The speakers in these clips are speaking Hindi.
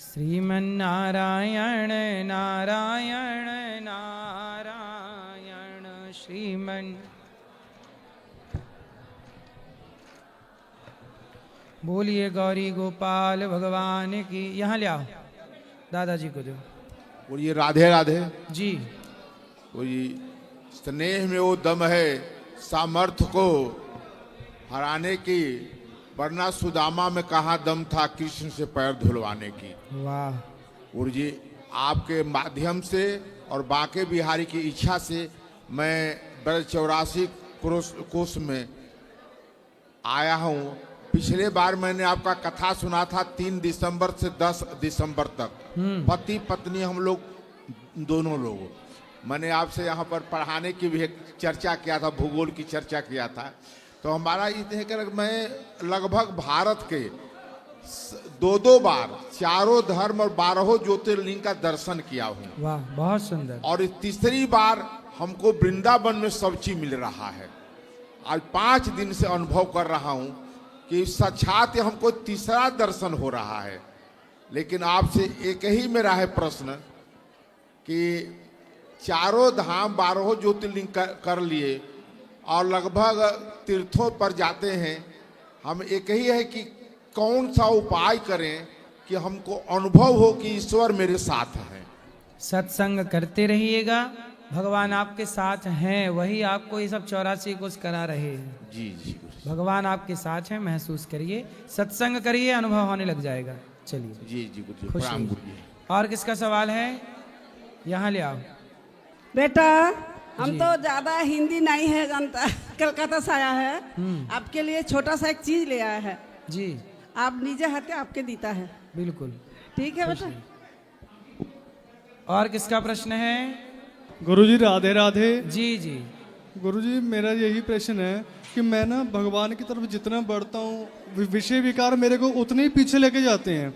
श्रीमन्नारायण नारायण नारायण श्रीमन्। बोलिए गौरी गोपाल भगवान की। यहाँ ले आओ, दादाजी को दो। बोलिए राधे राधे जी। बोलिए स्नेह में वो दम है सामर्थ्य को हराने की, वरना सुदामा में कहाँ दम था कृष्ण से पैर धुलवाने की। वाह। गुरु जी आपके माध्यम से और बांके बिहारी की इच्छा से मैं ब्रज 84 कोष में आया हूँ। पिछले बार मैंने आपका कथा सुना था 3 दिसंबर से 10 दिसंबर तक, पति पत्नी हम लोग दोनों लोग। मैंने आपसे यहाँ पर पढ़ाने की भी एक चर्चा किया था, भूगोल की चर्चा किया था। तो हमारा ये कर मैं लगभग भारत के 2 बार चारों धर्म और 12 ज्योतिर्लिंग का दर्शन किया हूँ। वाह, बहुत सुंदर। और इस तीसरी बार हमको वृंदावन में सब चीज मिल रहा है। आज 5 दिन से अनुभव कर रहा हूँ कि साक्षात हमको तीसरा दर्शन हो रहा है। लेकिन आपसे एक ही मेरा है प्रश्न कि चारों धाम 12 ज्योतिर्लिंग कर लिए और लगभग तीर्थों पर जाते हैं, हम एक ही है कि कौन सा उपाय करें कि हमको अनुभव हो कि ईश्वर मेरे साथ है। सत्संग करते रहिएगा, भगवान आपके साथ हैं, वही आपको ये सब 84 कुछ करा रहे हैं। जी जी भगवान आपके साथ हैं, महसूस करिए, सत्संग करिए, अनुभव होने लग जाएगा। चलिए जी जी गुरु जी, खुश प्रणाम रहिए। गुरु जी। और किसका सवाल है? यहाँ ले आओ। बेटा हम तो ज्यादा हिंदी नहीं है जानता, कलकत्ता से आया है। आपके लिए छोटा सा एक चीज ले आया है जी। आप निजे हाथे आपके देता है। बिल्कुल ठीक है बेटा। और किसका प्रश्न है? गुरुजी राधे राधे। जी जी। गुरुजी मेरा यही प्रश्न है कि मैं ना भगवान की तरफ जितना बढ़ता हूँ विषय विकार मेरे को उतने ही पीछे लेके जाते हैं।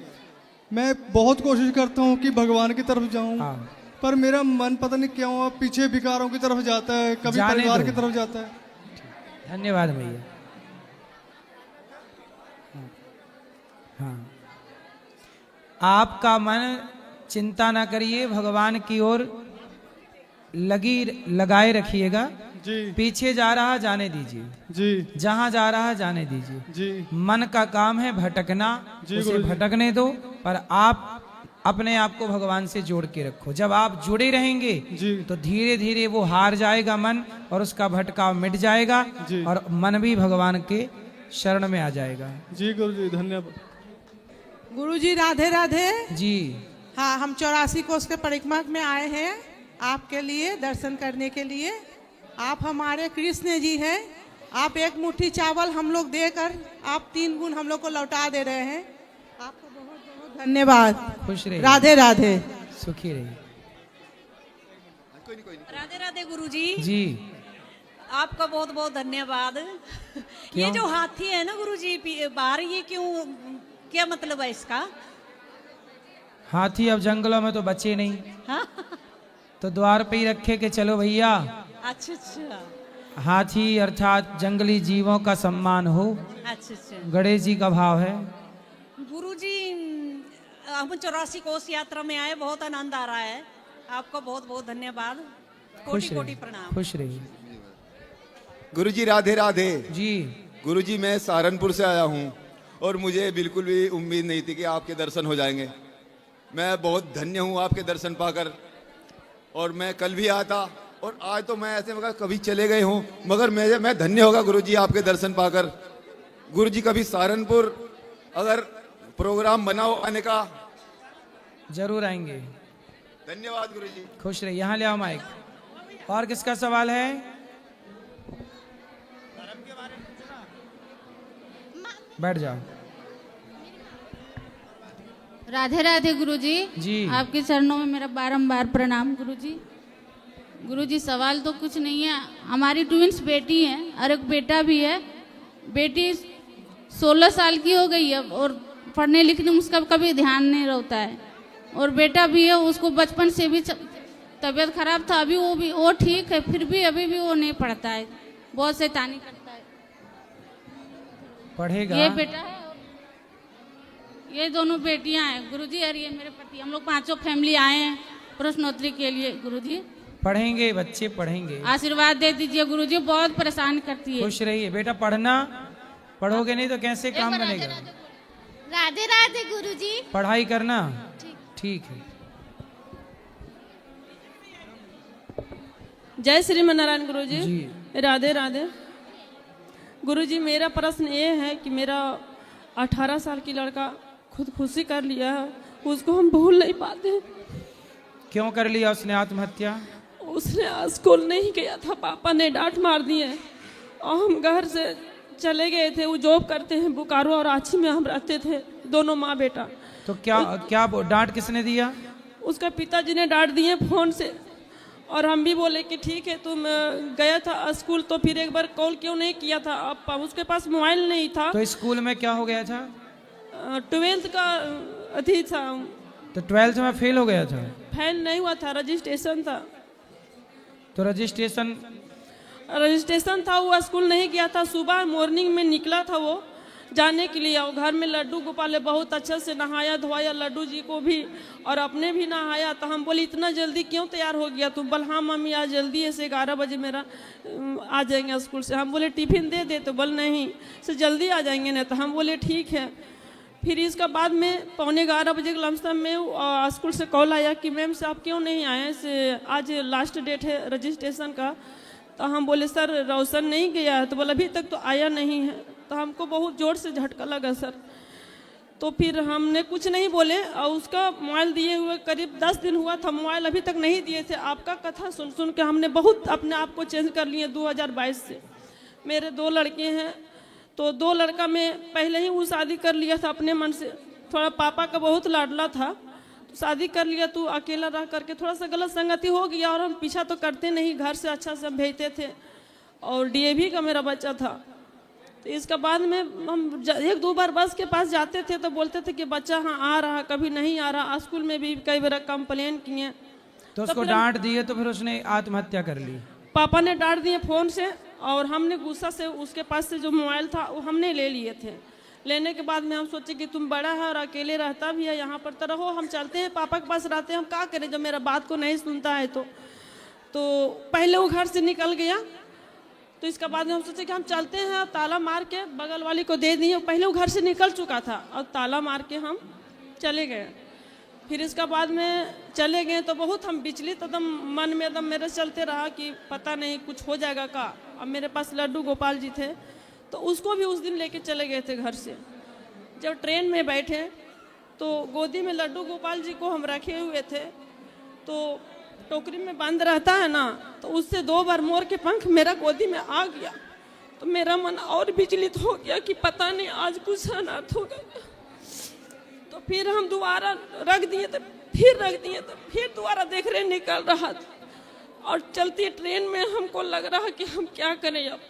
मैं बहुत कोशिश करता हूँ कि भगवान की तरफ जाऊँ, पर मेरा मन पता नहीं क्यों पीछे विकारों की तरफ जाता है, कभी परिवार की तरफ जाता है। धन्यवाद भैया। हाँ, आपका मन चिंता ना करिए, भगवान की ओर लगाए रखिएगा। जी। पीछे जा रहा जाने दीजिए, जी। जहां जा रहा जाने दीजिए। जी। मन का काम है भटकना, उसे भटकने दो, पर आप अपने आप को भगवान से जोड़ के रखो। जब आप जुड़े रहेंगे तो धीरे धीरे वो हार जाएगा मन, और उसका भटकाव मिट जाएगा, और मन भी भगवान के शरण में आ जाएगा। जी गुरुजी धन्यवाद। गुरुजी राधे राधे। जी हाँ, हम 84 कोष के परिक्रमा में आए हैं आपके लिए दर्शन करने के लिए। आप हमारे कृष्ण जी हैं। आप एक मुट्ठी चावल हम लोग देकर आप 3 गुण हम लोग को लौटा दे रहे हैं। आपको बहुत बहुत धन्यवाद। खुश रहिए। राधे राधे। सुखी रहिए। राधे राधे गुरुजी। जी आपका बहुत बहुत धन्यवाद। ये जो हाथी है ना गुरुजी बाहर, ये क्यों, क्या मतलब है इसका? हाथी अब जंगलों में तो बचे नहीं। हाँ? तो द्वार पे ही रखे कि चलो भैया। अच्छा अच्छा। हाथी अर्थात जंगली जीवों का सम्मान हो। अच्छा अच्छा। गणेश जी का भाव है। गुरुजी हम 84 कोष यात्रा में आए, बहुत आनंद आ रहा है। आपका बहुत बहुत धन्यवाद। कोटि कोटि प्रणाम। खुश रहिए। गुरुजी राधे राधे। जी। गुरुजी मैं सहारनपुर से आया हूँ और मुझे बिल्कुल भी उम्मीद नहीं थी कि आपके दर्शन हो जाएंगे। मैं बहुत धन्य हूँ आपके दर्शन पाकर। और मैं कल भी आया था और आज तो मैं ऐसे मगर कभी चले गए हूँ, मगर मैं धन्य होगा गुरुजी आपके दर्शन पाकर। गुरुजी कभी सहारनपुर अगर प्रोग्राम बनाओ आने का, जरूर आएंगे। धन्यवाद गुरुजी। खुश रहिए। यहाँ ले आओ माइक। और किसका सवाल है? बैठ जाओ। राधे राधे गुरुजी। जी। आपके चरणों में मेरा बारंबार प्रणाम गुरुजी। गुरुजी सवाल तो कुछ नहीं है, हमारी ट्विंस बेटी है और एक बेटा भी है। बेटी 16 साल की हो गई है और पढ़ने लिखने में उसका कभी ध्यान नहीं रहता है, और बेटा भी है, उसको बचपन से भी तबीयत खराब था, अभी वो ठीक है, फिर भी अभी भी वो नहीं पढ़ता है, बहुत शैतानी करता है। पढ़ेगा। ये बेटा है। ये दोनों बेटियां हैं गुरुजी, और ये मेरे पति। हम लोग 5 फैमिली आए हैं प्रश्नोत्तरी के लिए गुरुजी। पढ़ेंगे बच्चे, पढ़ेंगे। आशीर्वाद दे दीजिए गुरुजी, बहुत परेशान करती है। खुश रहिए बेटा, पढ़ना, पढ़ोगे नहीं तो कैसे काम बनेगा। राधे राधे गुरुजी। पढ़ाई करना, ठीक है। जय श्रीमन नारायण गुरुजी। राधे राधे गुरुजी। मेरा प्रश्न ये है कि मेरा 18 साल की लड़का खुदकुशी कर लिया है, उसको हम भूल नहीं पाते। क्यों कर लिया उसने आत्महत्या? उसने स्कूल नहीं गया था, पापा ने डांट मार दी है और हम घर से चले गए थे। वो जॉब करते हैं बोकारो और रांची में हम रहते थे, दोनों माँ बेटा। तो क्या डांट किसने दिया? उसका पिताजी ने डांट दिए फोन से, और हम भी बोले कि ठीक है तुम गया था स्कूल तो फिर एक बार कॉल क्यों नहीं किया था। अब उसके पास मोबाइल नहीं था। तो स्कूल में क्या हो गया था? 12th का अथी था। तो 12th में फेल हो गया था? फेल नहीं हुआ था, रजिस्ट्रेशन था। तो रजिस्ट्रेशन था, वो स्कूल नहीं गया था। सुबह मॉर्निंग में निकला था वो जाने के लिए, और घर में लड्डू गोपाल ने बहुत अच्छे से नहाया धोया, लड्डू जी को भी और अपने भी नहाया। तो हम बोले इतना जल्दी क्यों तैयार हो गया तुम? बोल हाँ मम्मी आज जल्दी है, 11 बजे मेरा आ जाएंगे स्कूल से। हम बोले टिफिन दे दे, तो बोल नहीं से जल्दी आ जाएंगे ना। तो हम बोले ठीक है। फिर इसका बाद में 11:15 बजे के लमसम में स्कूल से कॉल आया कि मैम से आप क्यों नहीं आए, से आज लास्ट डेट है रजिस्ट्रेशन का। तो हम बोले सर रोशन नहीं गया है। तो बोला अभी तक तो आया नहीं है। तो हमको बहुत ज़ोर से झटका लगा सर। तो फिर हमने कुछ नहीं बोले, और उसका मोबाइल दिए हुए करीब 10 दिन हुआ था, मोबाइल अभी तक नहीं दिए थे। आपका कथा सुन सुन के हमने बहुत अपने आप को चेंज कर लिए 2022 से। मेरे 2 लड़के हैं, तो 2 लड़का में पहले ही वो शादी कर लिया था अपने मन से। थोड़ा पापा का बहुत लाडला था, तो शादी कर लिया, तो अकेला रह करके थोड़ा सा गलत संगति हो गया। और हम पीछा तो करते नहीं, घर से अच्छा से हम भेजते थे, और DAV का मेरा बच्चा था। तो इसका बाद में हम 1-2 बार बस के पास जाते थे तो बोलते थे कि बच्चा हाँ आ रहा, कभी नहीं आ रहा। स्कूल में भी कई बार कंप्लेन किए। तो उसको डांट दिए, तो फिर उसने आत्महत्या कर ली। पापा ने डांट दिए फ़ोन से, और हमने गुस्सा से उसके पास से जो मोबाइल था वो हमने ले लिए थे। लेने के बाद में हम सोचे कि तुम बड़ा है और अकेले रहता भी है, यहाँ पर तो रहो, हम चलते हैं पापा के पास रहते हैं, हम क्या करें जब मेरा बात को नहीं सुनता है। तो पहले वो घर से निकल गया। तो इसका बाद में हम सोचे कि हम चलते हैं, ताला मार के बगल वाली को दे दिए। पहले वो घर से निकल चुका था और ताला मार के हम चले गए। फिर इसका बाद में चले गए तो बहुत हम विचलित एकदम मन में एकदम मेरे चलते रहा कि पता नहीं कुछ हो जाएगा का। अब मेरे पास लड्डू गोपाल जी थे, तो उसको भी उस दिन लेके चले गए थे घर से। जब ट्रेन में बैठे तो गोदी में लड्डू गोपाल जी को हम रखे हुए थे, तो टोकरी में बंद रहता है ना, तो उससे 2 बार मोर के पंख मेरा गोदी में आ गया। तो मेरा मन और विचलित हो गया कि पता नहीं आज कुछ अनर्थ होगा। तो फिर हम दोबारा रख दिए, तो फिर रख दिए, तो फिर दोबारा देख रहे निकल रहा था। और चलती ट्रेन में हमको लग रहा कि हम क्या करें अब।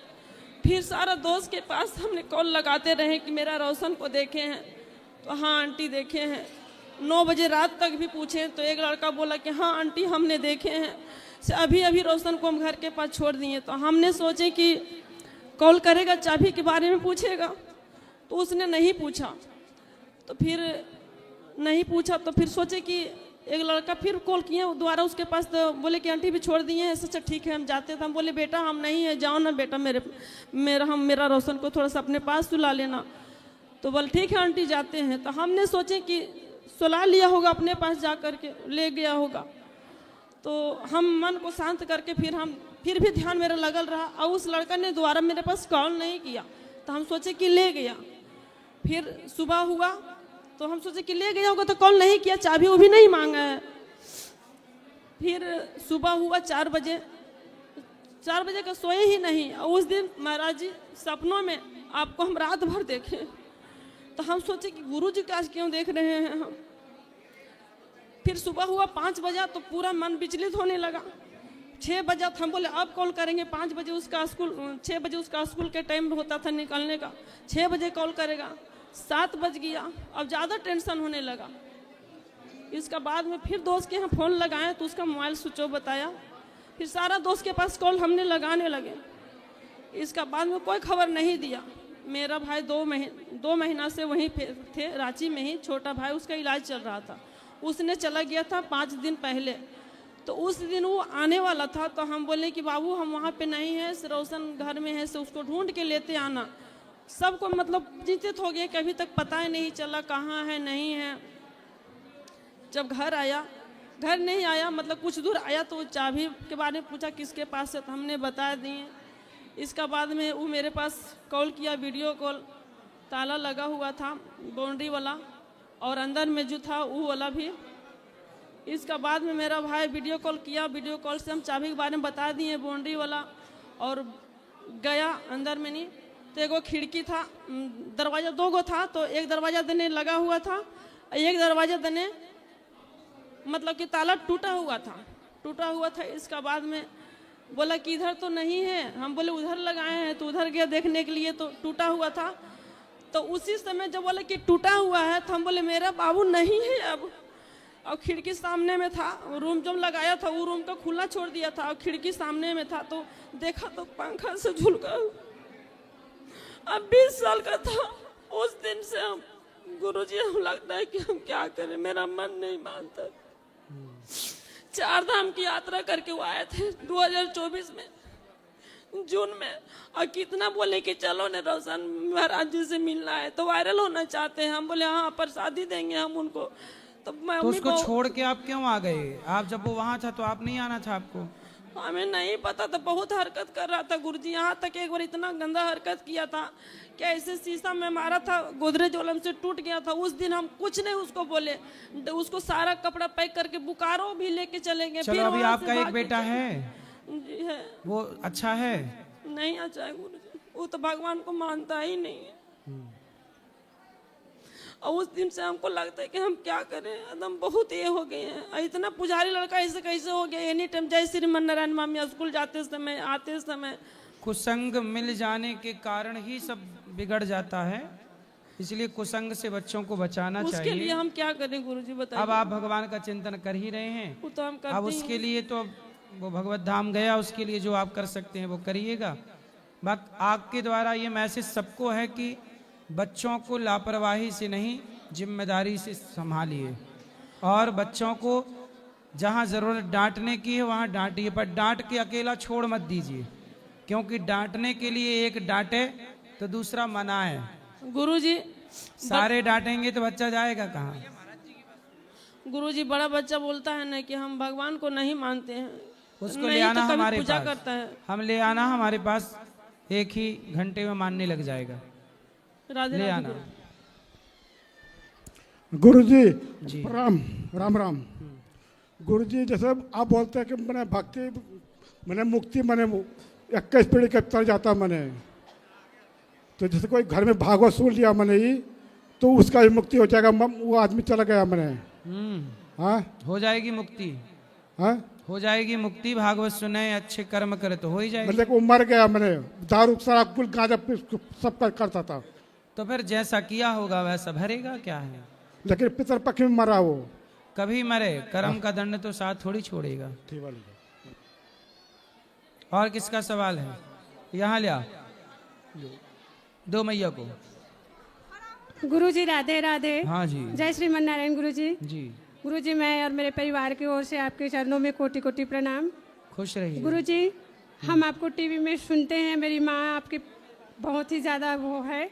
फिर सारा दोस्त के पास हमने कॉल लगाते रहे कि मेरा रोशन को देखे हैं, तो हाँ आंटी देखे हैं। 9 बजे रात तक भी पूछे तो एक लड़का बोला कि हाँ आंटी हमने देखे हैं, से अभी रोशन को हम घर के पास छोड़ दिए। तो हमने सोचे कि कॉल करेगा, चाबी के बारे में पूछेगा, तो उसने नहीं पूछा। तो फिर नहीं पूछा तो फिर सोचे कि एक लड़का फिर कॉल किए दोबारा उसके पास, तो बोले कि आंटी भी छोड़ दिए हैं। अच्छा ठीक है हम जाते थे। हम बोले बेटा हम नहीं है, जाओ ना बेटा, मेरा रोशन को थोड़ा सा अपने पास सुला लेना। तो बोले ठीक है आंटी जाते हैं। तो हमने सोचे कि सुला लिया होगा अपने पास, जा कर के ले गया होगा। तो हम मन को शांत करके फिर भी ध्यान मेरा लगल रहा, और उस लड़का ने दोबारा मेरे पास कॉल नहीं किया। तो हम सोचे कि ले गया। फिर सुबह हुआ तो हम सोचे कि ले गया होगा, तो कॉल नहीं किया, चाबी वो भी नहीं मांगा है। फिर सुबह हुआ 4 बजे का सोए ही नहीं। और उस दिन महाराज जी सपनों में आपको हम रात भर देखे। तो हम सोचे कि गुरु जी का क्यों देख रहे हैं हम। फिर सुबह हुआ 5 बजा तो पूरा मन विचलित होने लगा। 6 बजा हम बोले अब कॉल करेंगे, 5 बजे उसका स्कूल, 6 बजे उसका स्कूल के टाइम होता था निकलने का, 6 बजे कॉल करेगा। 7 बज गया, अब ज़्यादा टेंशन होने लगा। इसका बाद में फिर दोस्त के यहाँ फ़ोन लगाए तो उसका मोबाइल स्विच ऑफ बताया। फिर सारा दोस्त के पास कॉल हमने लगाने लगे। इसका बाद में कोई खबर नहीं दिया। मेरा भाई 2 महीना से वहीं थे रांची में ही, छोटा भाई उसका इलाज चल रहा था। उसने चला गया था 5 दिन पहले, तो उस दिन वो आने वाला था। तो हम बोले कि बाबू हम वहाँ पे नहीं हैं, रोशन घर में है, से उसको ढूंढ के लेते आना। सबको मतलब चिंतित हो गए कि अभी तक पता ही नहीं चला कहाँ है नहीं है। जब घर नहीं आया, मतलब कुछ दूर आया तो चाबी के बारे में पूछा किसके पास है, तो हमने बता दिए। इसका बाद में वो मेरे पास कॉल किया, वीडियो कॉल, ताला लगा हुआ था बाउंड्री वाला, और अंदर में जो था वो वाला भी। इसका बाद में मेरा भाई वीडियो कॉल किया, वीडियो कॉल से हम चाबी के बारे में बता दिए बाउंड्री वाला, और गया अंदर में। नहीं तो एगो खिड़की था, दरवाज़ा 2 गो था, तो एक दरवाज़ा देने लगा हुआ था, एक दरवाज़ा देने मतलब कि ताला टूटा हुआ था। इसका बाद में बोला कि इधर तो नहीं है, हम बोले उधर लगाए हैं, तो उधर गया देखने के लिए तो टूटा हुआ था। तो उसी समय जब बोला कि टूटा हुआ है, तो हम बोले मेरा बाबू नहीं है अब। और खिड़की सामने में था, रूम जब लगाया था वो रूम का खुला छोड़ दिया था, और खिड़की सामने में था, तो देखा तो पंखा से झुलका। अब 20 साल का था। उस दिन से हम गुरुजी, हम लगता है कि हम क्या करें, मेरा मन नहीं मानता। 4 धाम की यात्रा करके वो आए थे 2024 में जून में, और कितना बोले कि चलो ने रोशन महाराज जी से मिलना है, तो वायरल होना चाहते हैं। हम बोले हाँ प्रसादी देंगे हम उनको। तो उसको छोड़ के आप क्यों आ गए? आप जब वो वहाँ था तो आप नहीं आना था आपको? हमें नहीं पता था, बहुत हरकत कर रहा था गुरुजी। यहाँ तक एक बार इतना गंदा हरकत किया था कि ऐसे शीशा में मारा था, गोदरेज वालम से टूट गया था। उस दिन हम कुछ नहीं उसको बोले, उसको सारा कपड़ा पैक करके बुकारो भी लेके चले गए। चलो अभी आपका एक बेटा है? जी है। वो अच्छा है? नहीं अच्छा है गुरुजी, वो तो भगवान को मानता ही नहीं है। और उस दिन से हमको लगता है कि हम क्या करें, एकदम बहुत ये हो गए हैं। इतना पुजारी लड़का ऐसे कैसे हो गया? एनी टाइम जय श्रीमन नारायण मामिया, स्कूल जाते समय आते समय कुसंग मिल जाने के कारण ही सब बिगड़ जाता है, इसलिए कुसंग से बच्चों को बचाना चाहिए। उसके लिए हम क्या करें गुरुजी बताइए? अब आप भगवान का चिंतन कर ही रहे हैं, वो तो हम करते अब उसके लिए तो वो भगवत धाम गया, उसके लिए जो आप कर सकते हैं वो करिएगा। आपके द्वारा ये मैसेज सबको है कि बच्चों को लापरवाही से नहीं, जिम्मेदारी से संभालिए, और बच्चों को जहाँ ज़रूरत डांटने की है वहाँ डांटिए, पर डांट के अकेला छोड़ मत दीजिए, क्योंकि डांटने के लिए एक डांटे तो दूसरा मना है। गुरुजी सारे डांटेंगे तो बच्चा जाएगा कहाँ? गुरुजी बड़ा बच्चा बोलता है ना कि हम भगवान को नहीं मानते हैं, उसको ले आना तो हमारे पूजा पास, करता है। हम ले आना हमारे पास, 1 ही घंटे में मानने लग जाएगा। राधे ले राधे आना। गुरुजी राम। गुरुजी जैसे आप बोलते हैं कि मैंने भक्ति मैंने मुक्ति मैंने 21 पीढ़ी के तर जाता मैंने, तो जैसे कोई घर में भागवत सुन लिया मैंने ही, तो उसका भी मुक्ति हो जाएगा। वो आदमी चला गया मैंने। हाँ हो जाएगी मुक्ति। हाँ हो जाएगी मुक्ति, भागवत सुने, अच्छे कर्म करे तो हो ही जाएगी। मतलब वो मर गया मैंने, दारू शराब कुल गांजा सब करता था, तो फिर जैसा किया होगा वैसा भरेगा, क्या है। लेकिन पितरपक्ष में मरा वो। कभी मरे, कर्म का दंड तो साथ थोड़ी छोड़ेगा। ठीक वाली। और किसका सवाल है? यहाँ लिया दो मैया को। गुरुजी राधे राधे। हाँ जी। जय श्रीमन नारायण गुरुजी। जी गुरुजी, मैं और मेरे परिवार की ओर से आपके चरणों में कोटि कोटि प्रणाम। खुश रहिए। गुरुजी, हम आपको टीवी में सुनते हैं, मेरी माँ आपकी बहुत ही ज़्यादा वो है,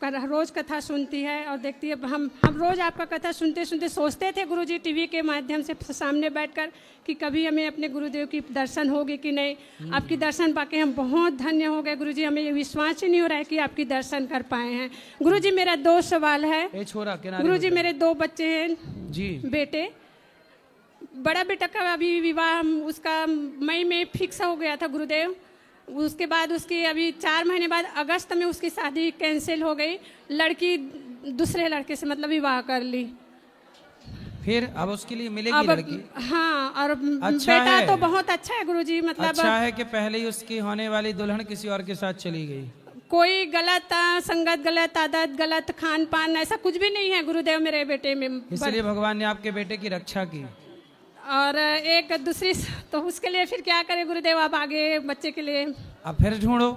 रोज कथा सुनती है और देखती है। हम रोज आपका कथा सुनते सुनते सोचते थे गुरुजी टीवी के माध्यम से सामने बैठकर कि कभी हमें अपने गुरुदेव की दर्शन होगी कि नहीं। आपकी दर्शन पाके हम बहुत धन्य हो गए गुरुजी, हमें ये विश्वास ही नहीं हो रहा है कि आपकी दर्शन कर पाए हैं। गुरुजी मेरा 2 सवाल है। गुरुजी मेरे 2 बच्चे हैं जी, बेटे। बड़ा बेटा का अभी विवाह उसका मई में फिक्स हो गया था गुरुदेव, उसके बाद उसकी अभी 4 महीने बाद अगस्त में उसकी शादी कैंसिल हो गई। लड़की दूसरे लड़के से मतलब विवाह कर ली। फिर अब उसके लिए मिलेगी लड़की? हाँ, और अच्छा बेटा है। तो बहुत अच्छा है गुरुजी, मतलब अच्छा है कि पहले ही उसकी होने वाली दुल्हन किसी और के साथ चली गई। कोई गलत संगत, गलत आदत, गलत खान पान ऐसा कुछ भी नहीं है गुरुदेव मेरे बेटे में। इसलिए भगवान ने आपके बेटे की रक्षा की। और एक दूसरी, तो उसके लिए फिर क्या करें गुरुदेव, आप आगे बच्चे के लिए? अब फिर ढूंढो,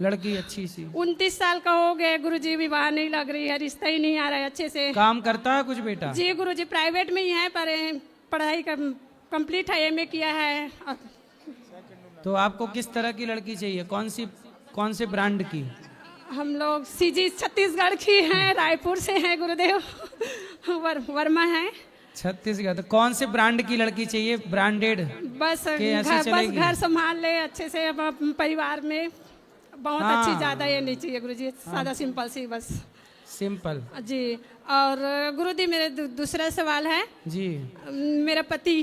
लड़की अच्छी सी? 29 साल का हो गया गुरुजी, विवाह नहीं लग रही है, रिश्ता ही नहीं आ रहा है अच्छे से। काम करता है कुछ बेटा? जी गुरुजी, प्राइवेट में ही है, पर पढ़ाई कंप्लीट है, एमए किया है। तो आपको किस तरह की लड़की चाहिए? कौन से ब्रांड की? हम लोग सीजी छत्तीसगढ़ की हैं, रायपुर से हैं गुरुदेव। वर्मा है छत्तीसगढ़। तो कौन से ब्रांड की लड़की चाहिए? ब्रांडेड? बस घर संभाल ले अच्छे से, परिवार में बहुत अच्छी, ज्यादा ये नहीं चाहिए गुरुजी, सादा सिंपल सी बस। सिंपल जी। और गुरुजी मेरे दूसरा सवाल है जी। मेरा पति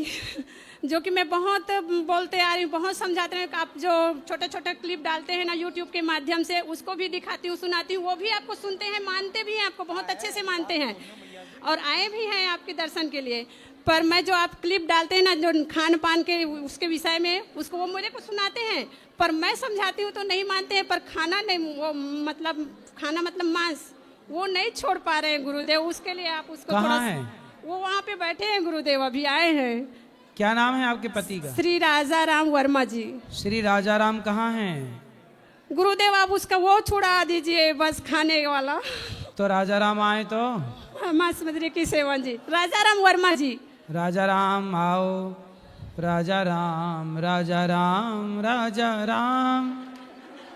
जो कि मैं बहुत बोलते आ रही हूँ, बहुत समझाते हैं, आप जो छोटे छोटे क्लिप डालते हैं ना यूट्यूब के माध्यम से, उसको भी दिखाती हूँ, सुनाती हूँ, वो भी आपको सुनते हैं, मानते भी हैं, आपको बहुत अच्छे से मानते हैं और आए भी हैं आपके दर्शन के लिए। पर मैं जो आप क्लिप डालते हैं ना, जो खान पान के उसके विषय में, उसको वो मेरे को सुनाते हैं, पर मैं समझाती हूँ तो नहीं मानते हैं। पर खाना नहीं, वो खाना मतलब मांस, वो नहीं छोड़ पा रहे हैं गुरुदेव। उसके लिए आप उसको थोड़ा, वो वहाँ पे बैठे हैं गुरुदेव, अभी आए हैं। क्या नाम है आपके पति का? श्री राजा राम वर्मा जी। श्री राजा राम कहाँ हैं गुरुदेव? आप उसका वो छुड़ा दीजिए बस, खाने वाला। तो राजा राम आए तो? मां समुद्री की सेवन जी। राजा राम वर्मा जी। राजा राम आओ, राजा राम, राजा राम, राजा राम,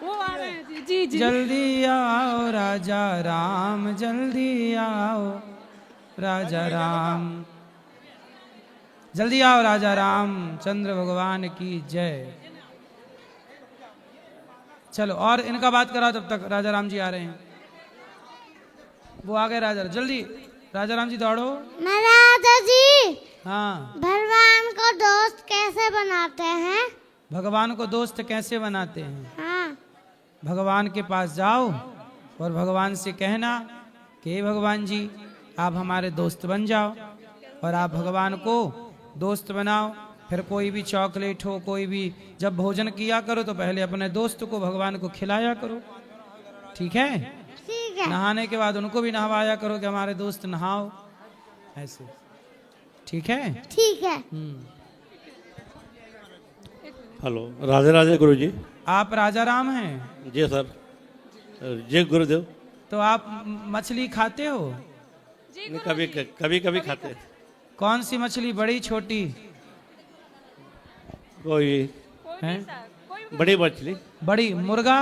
वो आ रहे हैं जी। जी जी, जल्दी आओ राजा राम, जल्दी आओ राजा राम, जल्दी आओ राजा राम चंद्र भगवान की जय। चलो और इनका बात करा, तब तक राजा राम जी आ रहे हैं। वो आ गए राजा, जल्दी राजा राम जी दौड़ो। महाराजा जी, हाँ। भगवान को दोस्त कैसे बनाते हैं? भगवान को दोस्त कैसे बनाते हैं? हाँ। भगवान के पास जाओ और भगवान से कहना कि हे भगवान जी, आप हमारे दोस्त बन जाओ, और आप भगवान को दोस्त बनाओ। फिर कोई भी चॉकलेट हो, कोई भी जब भोजन किया करो तो पहले अपने दोस्त को, भगवान को खिलाया करो, ठीक है? ठीक है। नहाने के बाद उनको भी नहवाया करो कि हमारे दोस्त नहाओ, ऐसे, ठीक है? ठीक है। हेलो, राधे राधे गुरु जी। आप राजा राम हैं? जी सर। जी गुरुदेव। तो आप मछली खाते हो? कभी कभी कभी खाते। कौन सी मछली, बड़ी छोटी? कोई है बड़ी मछली। बड़ी? मुर्गा?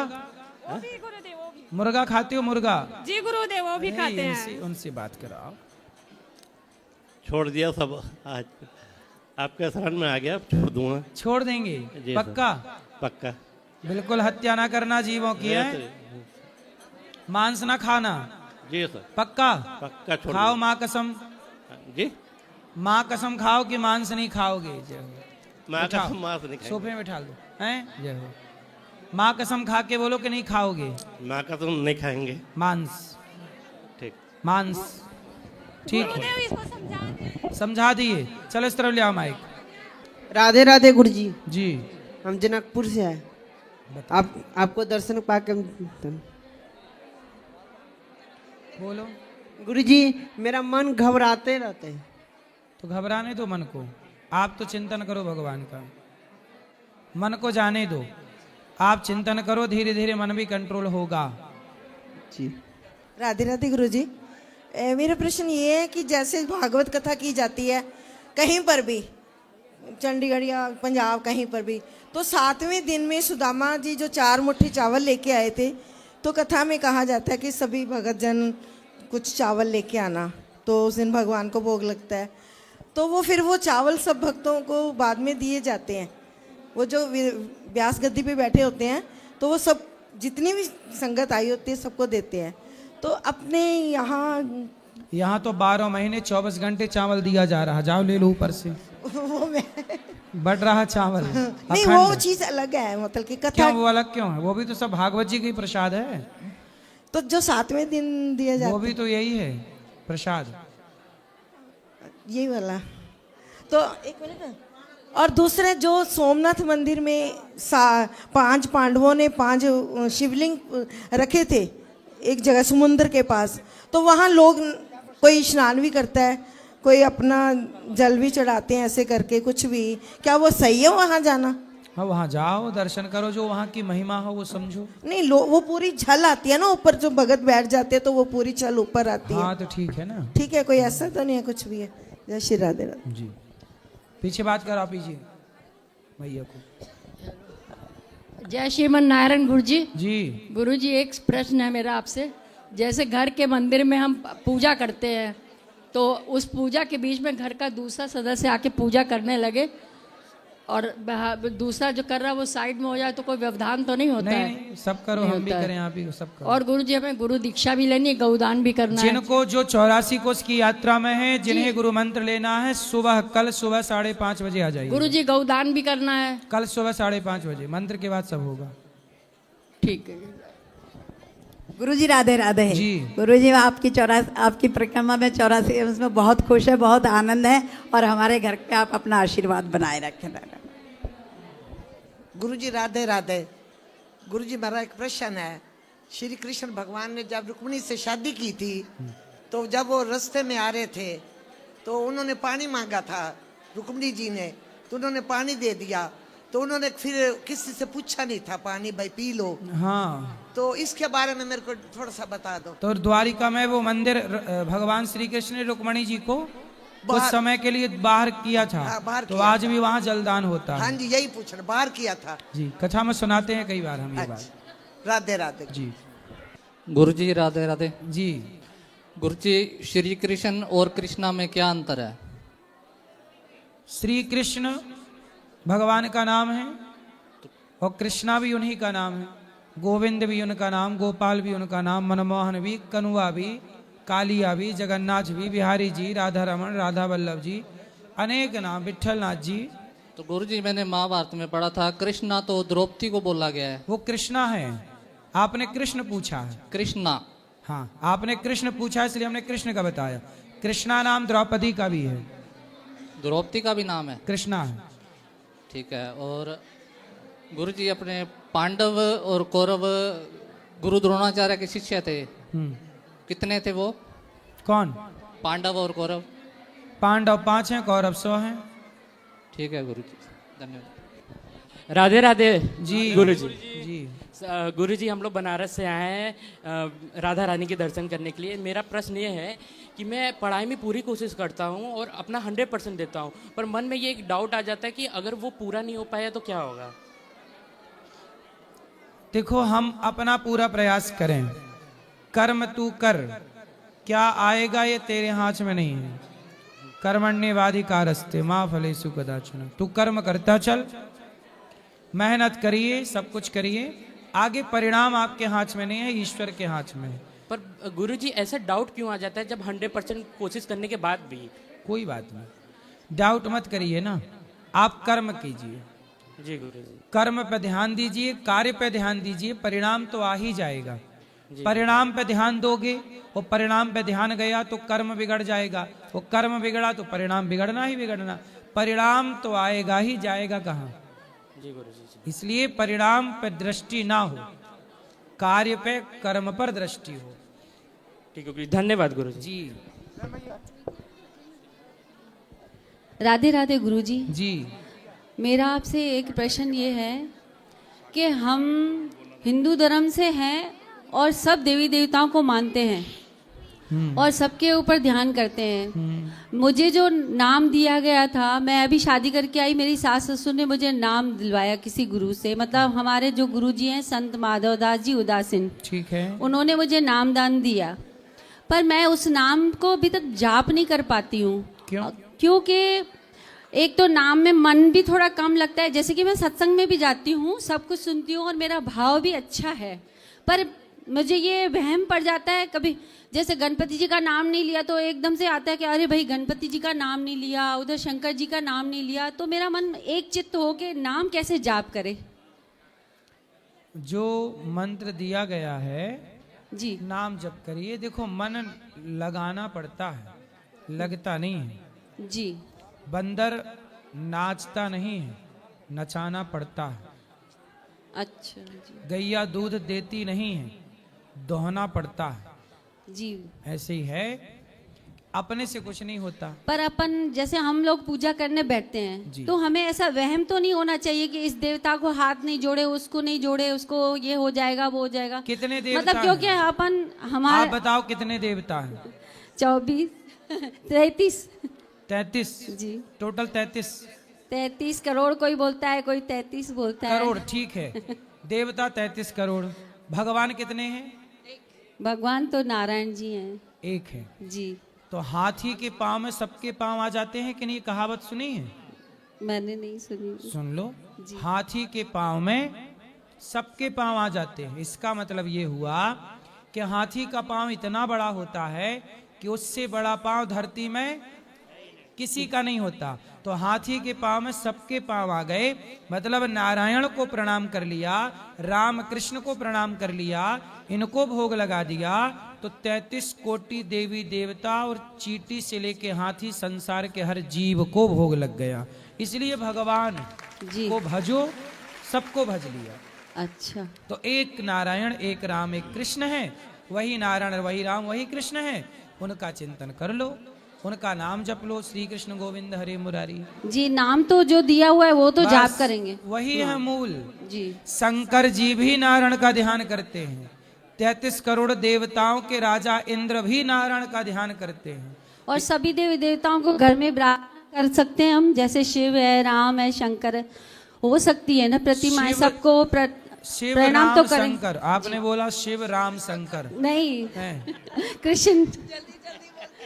मुर्गा खाते हो? मुर्गा जी गुरुदेव, वो भी खाते हैं। उनसे बात कराओ। छोड़ दिया सब, आज आपके शरण में आ गया, छोड़ दूंगा। छोड़ देंगे? पक्का? पक्का। बिल्कुल हत्या ना करना जीवों की है, मांस ना खाना। जी सर। पक्का? पक्का छोड़ खाओ माँ कसम। जी, माँ कसम खाओ कि मांस नहीं खाओगे। जय हो। माँ कसम मांस नहीं खाएंगे। सोफे में ठाल दो, हैं? जय हो। माँ कसम खा के बोलो कि नहीं खाओगे। माँ कसम नहीं खाएंगे मांस। ठीक, मांस, ठीक है, समझा दिए। चलो इस तरफ ले आओ माइक। राधे राधे गुरु जी। जी, हम जनकपुर से आए, आपको दर्शन पाके। बोलो। गुरु जी, मेरा मन घबराते रहते हैं। तो घबराने दो मन को, आप तो चिंतन करो भगवान का, मन को जाने दो। आप चिंतन करो, धीरे धीरे मन भी कंट्रोल होगा। जी। राधे राधे गुरु जी। मेरा प्रश्न ये है कि जैसे भागवत कथा की जाती है कहीं पर भी, चंडीगढ़ या पंजाब कहीं पर भी, तो 7वें दिन में सुदामा जी जो 4 मुट्ठी चावल लेके आए थे, तो कथा में कहा जाता है कि सभी भगत जन कुछ चावल लेके आना, तो उस दिन भगवान को भोग लगता है। तो वो फिर वो चावल सब भक्तों को बाद में दिए जाते हैं। वो जो व्यास गद्दी पे बैठे होते हैं, तो वो सब जितनी भी संगत आई होती है सबको देते हैं। तो अपने यहाँ तो 12 महीने 24 घंटे चावल दिया जा रहा। जाओ ले लो ऊपर से। वो बढ़ रहा चावल। नहीं, वो चीज अलग है, मतलब कि कथा। क्यों वो अलग क्यों है? वो भी तो सब भागवत जी की प्रसाद है। तो जो 7वें दिन दिया जाता है वो भी तो यही है प्रसाद, यही वाला। तो एक मिनट। और दूसरे जो सोमनाथ मंदिर में 5 पांडवों ने 5 शिवलिंग रखे थे एक जगह समुद्र के पास, तो वहाँ लोग कोई स्नान भी करता है, कोई अपना जल भी चढ़ाते हैं, ऐसे करके कुछ भी। क्या वो सही है वहाँ जाना? हाँ वहाँ जाओ, दर्शन करो, जो वहाँ की महिमा हो वो समझो। नहीं वो पूरी छल आती है ना ऊपर, जो भगत बैठ जाते हैं तो वो पूरी छल ऊपर आती है। हाँ तो ठीक है ना, ठीक है, कोई ऐसा तो नहीं है कुछ भी है। जय श्री राधे राधे जी। पीछे बात करो आप भैया को। जय श्रीमन नारायण गुरुजी। जी गुरुजी, एक प्रश्न है मेरा आपसे। जैसे घर के मंदिर में हम पूजा करते हैं, तो उस पूजा के बीच में घर का दूसरा सदस्य आके पूजा करने लगे और दूसरा जो कर रहा है वो साइड में हो जाए, तो कोई व्यवधान तो नहीं होता है? नहीं, सब करो, हम भी करें, आप भी सब करो। और गुरुजी, हमें गुरु दीक्षा भी लेनी है, गौदान भी करना है। जिनको जो 84 कोस की यात्रा में है, जिन्हें गुरु मंत्र लेना है, कल सुबह 5:30 बजे आ जाइए। गुरुजी, गौदान भी करना है कल सुबह 5:30 बजे, मंत्र के बाद सब होगा। ठीक है गुरुजी। राधे राधे जी। गुरुजी, आपकी परिक्रमा में 84 उसमें बहुत खुश है, बहुत आनंद है, और हमारे घर पे आप अपना आशीर्वाद बनाए रखें। गुरुजी राधे राधे। गुरुजी, मेरा एक प्रश्न है। श्री कृष्ण भगवान ने जब रुक्मिणी से शादी की थी, तो जब वो रास्ते में आ रहे थे तो उन्होंने पानी मांगा था रुक्मिणी जी ने, तो उन्होंने पानी दे दिया, तो उन्होंने फिर किसी से पूछा नहीं था पानी भाई पी लो। हाँ, तो इसके बारे में मेरे को थोड़ा सा बता दो। तो द्वारिका में वो मंदिर भगवान श्री कृष्ण ने रुक्मिणी जी को कुछ समय के लिए बाहर किया था। बाहर तो किया आज भी वहाँ जलदान होता है। हाँ जी, यही पूछना, बाहर किया था जी। कथा में सुनाते हैं कई बार हम ये बात। राधे राधे जी। गुरुजी राधे राधे जी। गुरुजी, श्री कृष्ण और कृष्णा में क्या अंतर है? श्री कृष्ण भगवान का नाम है और कृष्णा भी उन्हीं का नाम है। गोविंद भी उनका नाम, गोपाल भी उनका नाम, मनमोहन भी, कनुआ भी, कालिया भी, जगन्नाथ भी, बिहारी जी, राधा रमन, राधा वल्लभ जी, अनेक नाम, विठल नाथ जी। तो गुरुजी, मैंने महाभारत में पढ़ा था कृष्णा तो द्रौपदी को बोला गया है। वो कृष्णा है, आपने कृष्ण पूछा है। कृष्णा, हाँ आपने कृष्ण पूछा इसलिए हमने कृष्ण का बताया। कृष्णा नाम द्रौपदी का भी है। द्रौपदी का भी नाम है? कृष्णा है। ठीक है। और गुरुजी, अपने पांडव और कौरव गुरु द्रोणाचार्य के शिष्य थे, कितने थे वो? कौन? पांडव और कौरव। पांडव 5 हैं, कौरव 100 हैं। ठीक है गुरुजी, धन्यवाद। राधे राधे जी। गुरुजी। जी गुरुजी, हम लोग बनारस से आए हैं राधा रानी के दर्शन करने के लिए। मेरा प्रश्न ये है कि मैं पढ़ाई में पूरी कोशिश करता हूँ और अपना 100% देता हूँ, पर मन में ये एक डाउट आ जाता है कि अगर वो पूरा नहीं हो पाया तो क्या होगा? देखो, हम अपना पूरा प्रयास करें, कर्म तू कर, क्या आएगा ये तेरे हाथ में नहीं है। कर्मण्येवाधिकारस्ते मां फलेषु कदाचन। तू कर्म करता चल, मेहनत करिए, सब कुछ करिए, आगे परिणाम आपके हाथ में नहीं है, ईश्वर के हाथ में है। पर गुरुजी, ऐसा डाउट क्यों आ जाता है जब 100% कोशिश करने के बाद भी? कोई बात नहीं, डाउट मत करिए ना, आप कर्म कीजिए। जी गुरुजी। कर्म पे ध्यान दीजिए, कार्य पे ध्यान दीजिए, परिणाम तो आ ही जाएगा। परिणाम पे ध्यान दोगे, वो परिणाम पे ध्यान गया तो कर्म बिगड़ जाएगा, वो कर्म बिगड़ा तो परिणाम बिगड़ना ही बिगड़ना। परिणाम तो आएगा ही, जाएगा कहाँ? जी गुरुजी। इसलिए परिणाम पे दृष्टि ना हो, कार्य पे, कर्म पर दृष्टि हो। ठीक है, धन्यवाद गुरुजी। जी। राधे राधे गुरुजी। जी। मेरा आपसे एक प्रश्न ये है कि हम हिंदू धर्म से हैं और सब देवी देवताओं को मानते हैं और सबके ऊपर ध्यान करते हैं। मुझे जो नाम दिया गया था, मैं अभी शादी करके आई, मेरी सास ससुर ने मुझे नाम दिलवाया किसी गुरु से। मतलब हमारे जो गुरुजी हैं संत माधवदास जी उदासीन, ठीक है, उन्होंने मुझे नामदान दिया, पर मैं उस नाम को अभी तक जाप नहीं कर पाती हूँ। क्यों? क्योंकि एक तो नाम में मन भी थोड़ा कम लगता है। जैसे कि मैं सत्संग में भी जाती हूँ, सब कुछ सुनती हूँ और मेरा भाव भी अच्छा है, पर मुझे ये वहम पड़ जाता है कभी, जैसे गणपति जी का नाम नहीं लिया तो एकदम से आता है कि अरे भाई गणपति जी का नाम नहीं लिया, उधर शंकर जी का नाम नहीं लिया, तो मेरा मन एक चित्त हो के नाम कैसे जाप करे? जो मंत्र दिया गया है जी, नाम जप करिए। देखो, मन लगाना पड़ता है, लगता नहीं है जी। बंदर नाचता नहीं है, नचाना पड़ता है। अच्छा जी। गैया दूध देती नहीं है, दोहना पड़ता है जी। ऐसे ही है, अपने से कुछ नहीं होता। पर अपन जैसे हम लोग पूजा करने बैठते हैं तो हमें ऐसा वहम तो नहीं होना चाहिए कि इस देवता को हाथ नहीं जोड़े, उसको नहीं जोड़े, उसको ये हो जाएगा वो हो जाएगा। कितने देवता मतलब क्योंकि अपन आप हमारे बताओ कितने देवता हैं? 24 33 33 जी, टोटल 33 करोड़ कोई बोलता है, कोई 33 बोलता है। करोड़, ठीक है। देवता 33 करोड़। भगवान कितने हैं? भगवान तो नारायण जी हैं। एक है जी। तो हाथी के पाँव में सबके पाँव आ जाते हैं कि नहीं? कहावत सुनी है? मैंने नहीं सुनी। सुन लो, हाथी के पाँव में सबके पाँव आ जाते हैं। इसका मतलब ये हुआ कि हाथी का पाँव इतना बड़ा होता है कि उससे बड़ा पाँव धरती में किसी का नहीं होता। तो हाथी के पाँव में सबके पाँव आ गए, मतलब नारायण को प्रणाम कर लिया, राम कृष्ण को प्रणाम कर लिया, इनको भोग लगा दिया, तो 33 कोटि देवी देवता और चींटी से लेके हाथी संसार के हर जीव को भोग लग गया। इसलिए भगवान को भजो, सबको भज लिया। अच्छा, तो एक नारायण, एक राम, एक कृष्ण है। वही नारायण, वही राम, वही कृष्ण है। उनका चिंतन कर लो, उनका नाम जप लो, श्री कृष्ण गोविंद हरे मुरारी। जी, नाम तो जो दिया हुआ है वो तो जाप करेंगे, वही है मूल। जी। शंकर जी भी नारायण का ध्यान करते हैं। 33 करोड़ देवताओं के राजा इंद्र भी नारायण का ध्यान करते हैं। और सभी देवी देवताओं को घर में प्रार्थना कर सकते हैं हम, जैसे शिव है, राम है, शंकर है, हो सकती है ना प्रतिमाएं, सबको शिव प्रणाम राम तो करें। शंकर, आपने बोला शिव राम शंकर नहीं, है कृष्ण।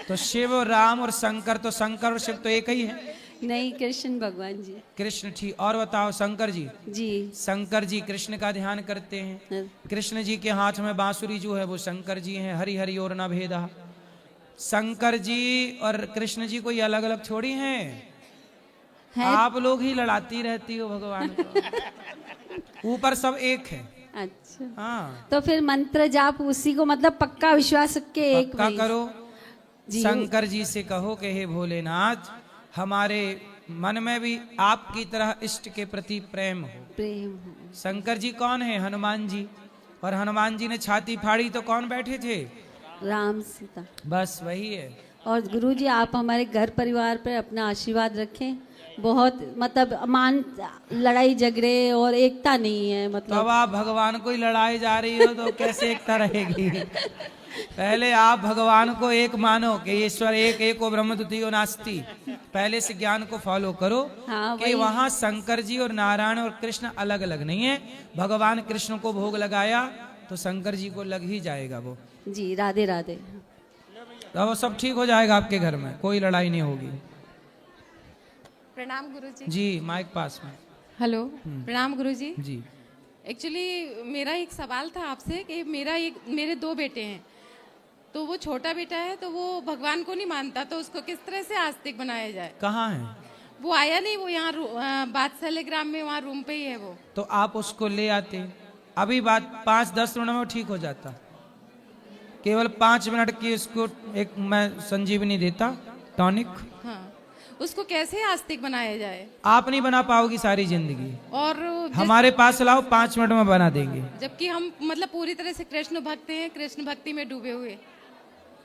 तो शिव राम और शंकर, तो शंकर और शिव तो एक ही है। नहीं, कृष्ण भगवान जी। कृष्ण, ठीक। और बताओ शंकर जी? जी, शंकर जी कृष्ण का ध्यान करते हैं। कृष्ण जी के हाथ में बांसुरी जो है वो शंकर जी हैं। हरि हरि और न भेदा। शंकर जी और कृष्ण जी कोई अलग अलग थोड़ी हैं। आप लोग ही लड़ाती रहती हो भगवान को। ऊपर सब एक है। अच्छा, हाँ। तो फिर मंत्र जाप उसी को मतलब पक्का विश्वास के एक पक्का करो। जी। शंकर जी से कहो कि हे भोलेनाथ, हमारे मन में भी आपकी तरह इष्ट के प्रति प्रेम हो। शंकर जी कौन है? हनुमान जी। और हनुमान जी ने छाती फाड़ी तो कौन बैठे थे? राम सीता। बस वही है। और गुरु जी आप हमारे घर परिवार पर अपना आशीर्वाद रखें। बहुत मतलब लड़ाई झगड़े और एकता नहीं है। मतलब अब आप भगवान को ही लड़ाई जा रही हो तो कैसे एकता रहेगी? पहले आप भगवान को एक मानो कि ईश्वर एक, एको ब्रह्म द्वितीयो नास्ति। पहले से ज्ञान को फॉलो करो। हाँ, कि वहाँ शंकर जी और नारायण और कृष्ण अलग अलग नहीं है। भगवान कृष्ण को भोग लगाया तो शंकर जी को लग ही जाएगा वो। जी, राधे राधे। तो वो सब ठीक हो जाएगा आपके घर में, कोई लड़ाई नहीं होगी। प्रणाम गुरुजी। जी, माइक पास में। हेलो, प्रणाम गुरुजी। जी, एक्चुअली मेरा एक सवाल था आपसे कि मेरे 2 बेटे हैं, तो वो छोटा बेटा है तो वो भगवान को नहीं मानता, तो उसको किस तरह से आस्तिक बनाया जाए? कहाँ है वो? आया नहीं, वो यहाँ बादशाह ग्राम में वहाँ रूम पे ही है वो। तो आप उसको ले आते, अभी बात 5-10 मिनट में ठीक हो जाता। केवल 5 मिनट की उसको एक मैं संजीवनी देता, टॉनिक। हाँ, उसको कैसे आस्तिक बनाया जाए? आप नहीं बना पाओगी सारी जिंदगी। और हमारे पास लाओ, 5 मिनट में बना देंगे। जबकि हम मतलब पूरी तरह से कृष्ण भक्त हैं, कृष्ण भक्ति में डूबे हुए।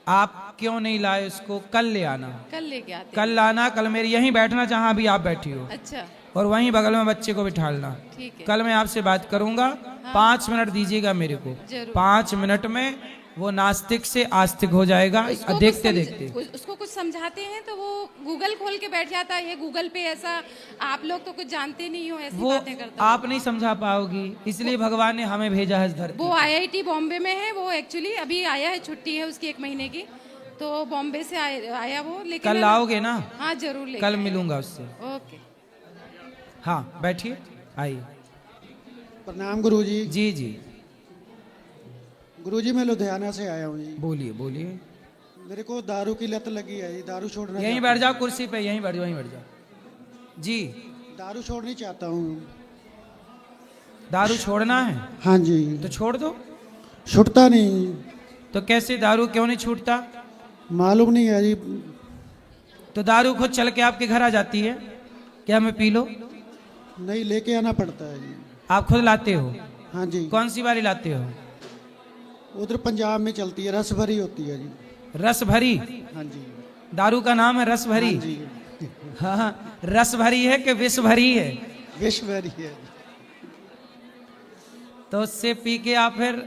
आप क्यों नहीं लाए उसको? कल ले आना। कल लेके आते। कल लाना, कल मेरे यहीं बैठना जहाँ भी आप बैठी हो। अच्छा। और वहीं बगल में बच्चे को बिठालना। ठीक है। कल मैं आपसे बात करूंगा। 5 मिनट दीजिएगा मेरे को। 5 मिनट में वो नास्तिक से आस्तिक हो जाएगा। देखते देखते उसको कुछ समझाते हैं तो वो गूगल खोल के बैठ जाता है, गूगल पे ऐसा। आप लोग तो कुछ जानते नहीं हो, ऐसी बातें करता। आप नहीं समझा पाओगी, इसलिए भगवान ने हमें भेजा है इस धरती। वो IIT बॉम्बे में है, वो एक्चुअली अभी आया है, छुट्टी है उसकी 1 महीने की, तो बॉम्बे से आया वो। लेकिन कल आओगे ना? हाँ जरूर, कल मिलूंगा उससे। ओके। हाँ बैठिए, आइए। प्रणाम गुरुजी। जी जी गुरुजी, मैं लुधियाना से आया हूँ जी। बोलिए बोलिए। मेरे को दारू की लत लगी है, दारू छोड़ना। यहीं बैठ जाओ कुर्सी पे, यहीं बैठ जाओ, यहीं बैठ जाओ। जी, दारू छोड़नी चाहता हूँ। दारू छोड़ना है? हाँ जी। तो छोड़ दो। छूटता नहीं। तो कैसे, दारू क्यों नहीं छूटता? मालूम नहीं है जी। तो दारू खुद चल के आपके घर आ जाती है क्या? मैं पी लो? नहीं, लेके आना पड़ता है जी। आप खुद लाते हो? हाँ जी। कौन सी वाली लाते हो? उधर पंजाब में चलती है, रस भरी होती है जी। रस भरी? हाँ जी। दारू का नाम है रस भरी। हाँ, रस भरी है कि विष भरी है? विष भरी है। तो उससे पी के आप फिर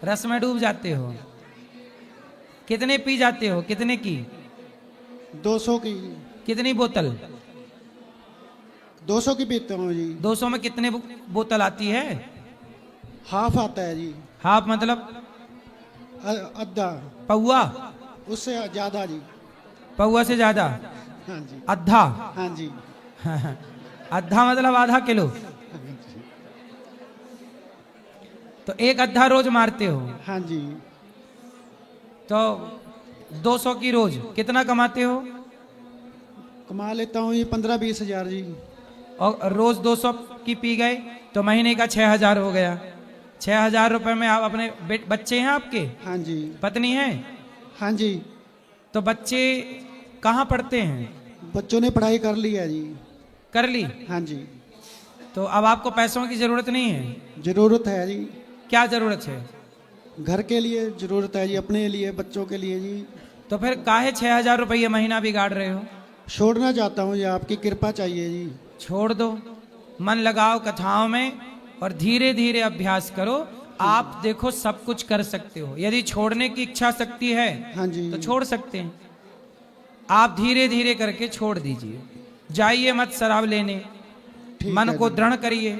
रस में डूब जाते हो। कितने पी जाते हो? कितने की? 200 की। कितनी बोतल? 200 की पीता हूँ जी। 200 में कितने बोतल आती है? हाफ आता है जी। हाफ मतलब? अद्धा। पौआ? उससे ज्यादा जी। पौआ से ज्यादा? हाँ जी। अद्धा? हाँ जी। अद्धा मतलब आधा किलो। तो एक अद्धा रोज मारते हो? हाँ जी। तो 200 की रोज कितना कमाते हो? कमा लेता हूँ ये 15-20 हजार जी। और रोज 200 की पी गए तो महीने का 6,000 हो गया। 6,000 रुपए में आप अपने बच्चे हैं आपके? हाँ जी। पत्नी है? हाँ जी। तो बच्चे कहाँ पढ़ते हैं? बच्चों ने पढ़ाई कर ली है जी। कर ली? हाँ जी। तो अब आपको पैसों की जरूरत नहीं है? जरूरत है जी। क्या जरूरत है? घर के लिए जरूरत है जी, अपने लिए, बच्चों के लिए जी। तो फिर काहे 6,000 रुपये महीना बिगाड़ रहे हो? छोड़ना चाहता हूँ जी, आपकी कृपा चाहिए जी। छोड़ दो, मन लगाओ कथाओं में और धीरे धीरे अभ्यास करो। आप देखो सब कुछ कर सकते हो। यदि छोड़ने की इच्छा शक्ति है हाँ जी, तो छोड़ सकते हैं। आप धीरे धीरे करके छोड़ दीजिए। जाइए मत शराब लेने, मन को दृढ़ करिए।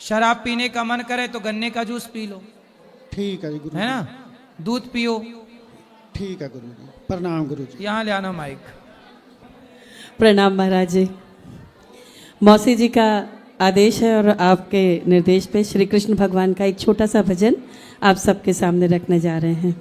शराब पीने का मन करे तो गन्ने का जूस पी लो। ठीक है जी गुरु, है ना? दूध पियो। ठीक है गुरु जी। प्रणाम गुरु जी। यहाँ ले आना माइक। प्रणाम महाराज जी। मौसी जी का आदेश है और आपके निर्देश पे श्री कृष्ण भगवान का एक छोटा सा भजन आप सबके सामने रखने जा रहे हैं।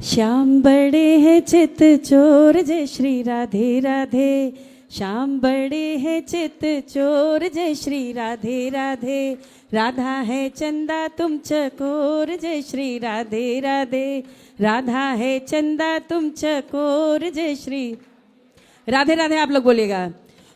श्याम बड़े हैं चित चोर जय श्री राधे राधे। श्याम बड़े हैं चित चोर जय श्री राधे राधे। राधा है चंदा तुम चकोर जय श्री राधे राधे। राधा है चंदा तुम चकोर जय श्री राधे राधे। आप लोग बोलिएगा।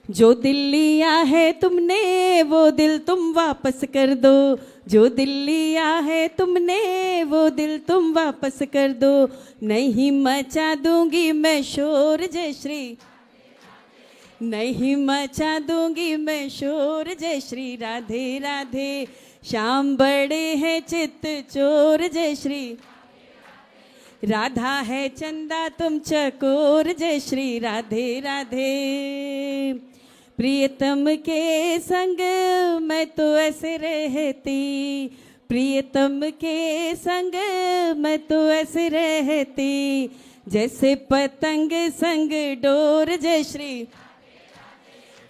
जो दिल लिया है तुमने वो दिल तुम वापस कर दो। जो दिल लिया है तुमने वो दिल तुम वापस कर दो। नहीं मचा दूंगी मैं शोर जय श्री। नहीं मचा दूंगी मैं शोर जय श्री राधे राधे। श्याम बड़े हैं चित चोर जय श्री। राधा है चंदा तुम चकोर जय श्री राधे राधे। प्रियतम के संग मैं तो ऐसे रहती। प्रियतम के संग मैं तो ऐसे रहती। जैसे पतंग संग डोर जय श्री।